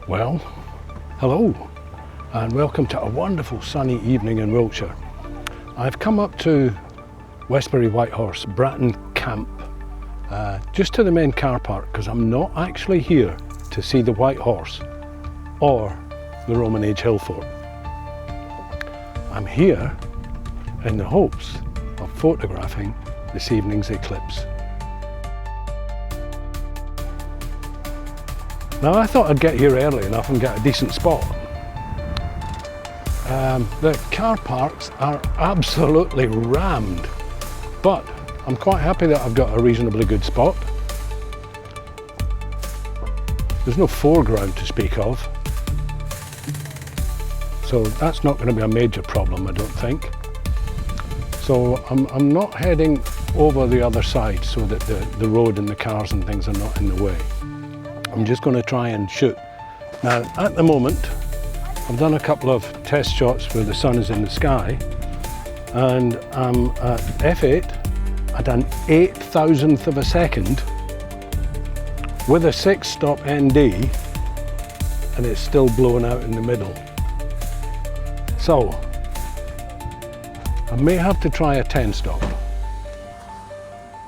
Well, hello and welcome to a wonderful sunny evening in Wiltshire. I've come up to Westbury Whitehorse, Bratton camp, just to the main car park because I'm not actually here to see the White Horse or the Roman Age hill fort. I'm here in the hopes of photographing this evening's eclipse. Now I thought I'd get here early enough and get a decent spot. The car parks are absolutely rammed, but I'm quite happy that I've got a reasonably good spot. There's no foreground to speak of, so that's not going to be a major problem, I don't think. So I'm not heading over the other side so that the road and the cars and things are not in the way. I'm just going to try and shoot. Now at the moment I've done a couple of test shots where the sun is in the sky and I'm at f8 at an 8,000th of a second with a 6-stop ND and it's still blowing out in the middle. So I may have to try a 10-stop.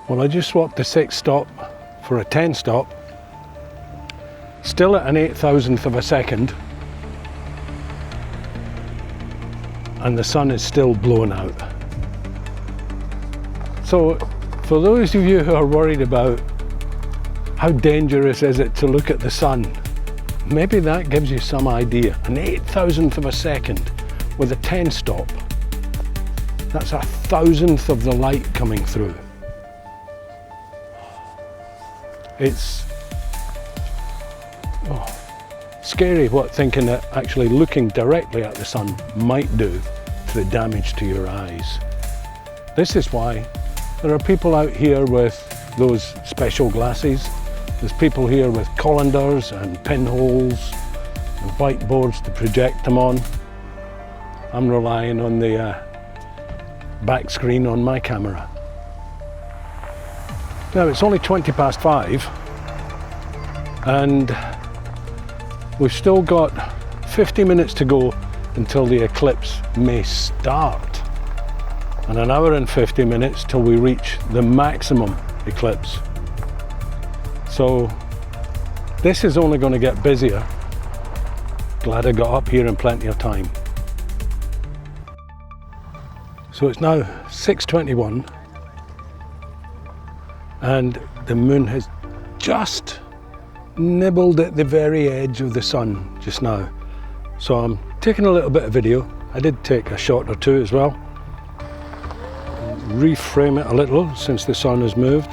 Well, I just swapped the 6-stop for a 10-stop, still at an 8,000th of a second, and the sun is still blowing out. So for those of you who are worried about how dangerous is it to look at the sun, maybe that gives you some idea. An 8,000th of a second with a 10-stop, that's 1,000th of the light coming through. It's scary what thinking that actually looking directly at the sun might do to the damage to your eyes. This is why there are people out here with those special glasses. There's people here with colanders and pinholes and whiteboards to project them on. I'm relying on the back screen on my camera. Now it's only 5:20 and we've still got 50 minutes to go until the eclipse may start, and an hour and 50 minutes till we reach the maximum eclipse. So this is only going to get busier. Glad I got up here in plenty of time. So it's now 6:21 and the moon has just nibbled at the very edge of the sun just now. So I'm taking a little bit of video. I did take a shot or two as well. Reframe it a little since the sun has moved.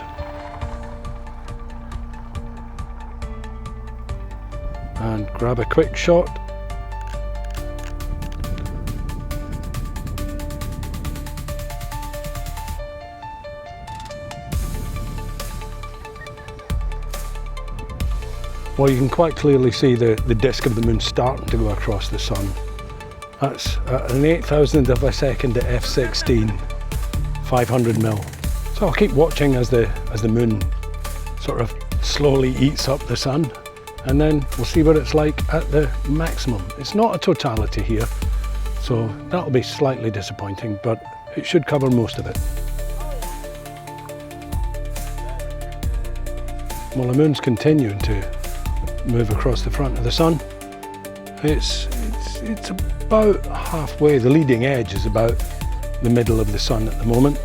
And grab a quick shot. Well, you can quite clearly see the disk of the moon starting to go across the sun. That's an 8,000th of a second at f16, 500 mil. So I'll keep watching as the moon sort of slowly eats up the sun, and then we'll see what it's like at the maximum. It's not a totality here, so that'll be slightly disappointing, but it should cover most of it. Well, the moon's continuing to move across the front of the sun. It's about halfway. The leading edge is about the middle of the sun at the moment,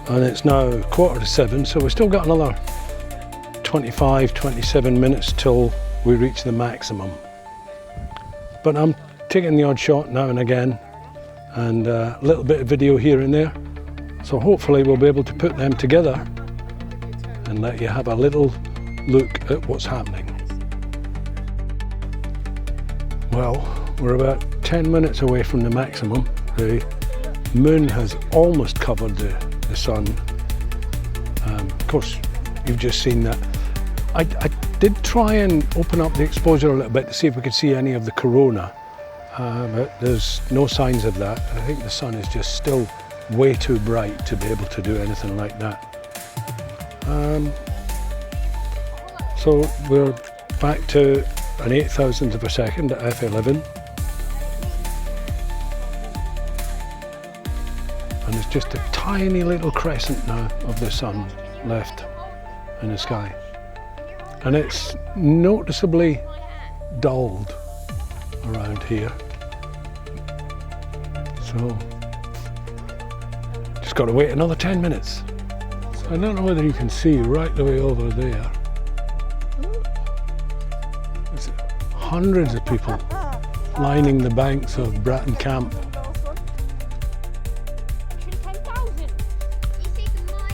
and it's now 6:45, so we've still got another 27 minutes till we reach the maximum. But I'm taking the odd shot now and again and a little bit of video here and there, so hopefully we'll be able to put them together and let you have a little look at what's happening. Well, we're about 10 minutes away from the maximum. The moon has almost covered the sun. Of course, you've just seen that. I did try and open up the exposure a little bit to see if we could see any of the corona, but there's no signs of that. I think the sun is just still way too bright to be able to do anything like that. So we're back to an 8,000th of a second at f11. And there's just a tiny little crescent now of the sun left in the sky. And it's noticeably dulled around here. So, just got to wait another 10 minutes. So I don't know whether you can see right the way over there. There's hundreds of people lining the banks of Bratton Camp.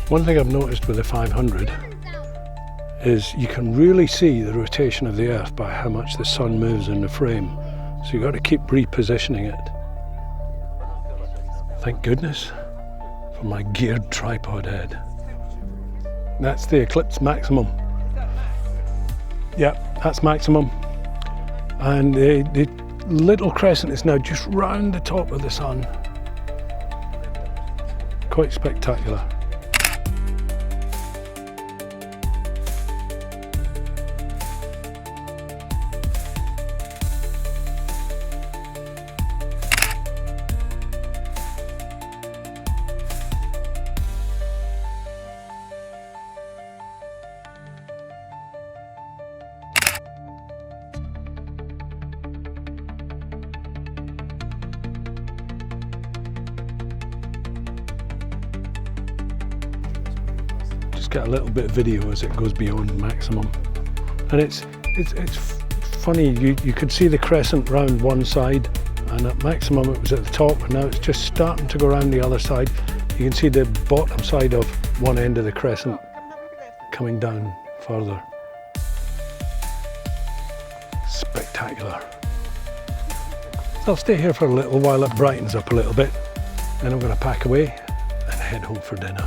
One thing I've noticed with the 500 is you can really see the rotation of the Earth by how much the sun moves in the frame. So you've got to keep repositioning it. Thank goodness for my geared tripod head. That's the Eclipse maximum. Yep, that's maximum. And the little crescent is now just round the top of the sun. Quite spectacular. Get a little bit of video as it goes beyond maximum, and it's funny, you could see the crescent round one side, and at maximum it was at the top, and now it's just starting to go around the other side. You can see the bottom side of one end of the crescent coming down further. Spectacular. So I'll stay here for a little while it brightens up a little bit, then I'm going to pack away and head home for dinner.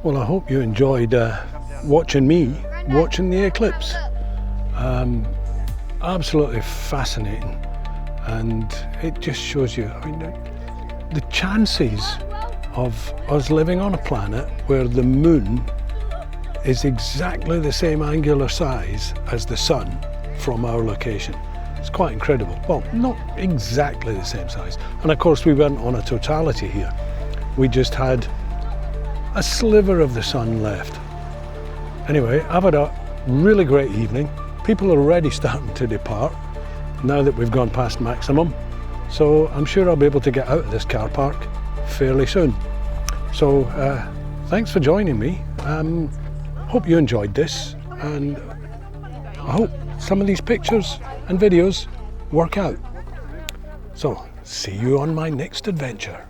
Well, I hope you enjoyed watching me watching the eclipse. Absolutely fascinating, and it just shows you, I mean, the chances of us living on a planet where the moon is exactly the same angular size as the sun from our location. It's quite incredible. Well, not exactly the same size. And of course we weren't on a totality here. We just had a sliver of the sun left. Anyway, I've had a really great evening. People are already starting to depart now that we've gone past maximum. So I'm sure I'll be able to get out of this car park fairly soon. So thanks for joining me. Hope you enjoyed this, and I hope some of these pictures and videos work out. So see you on my next adventure.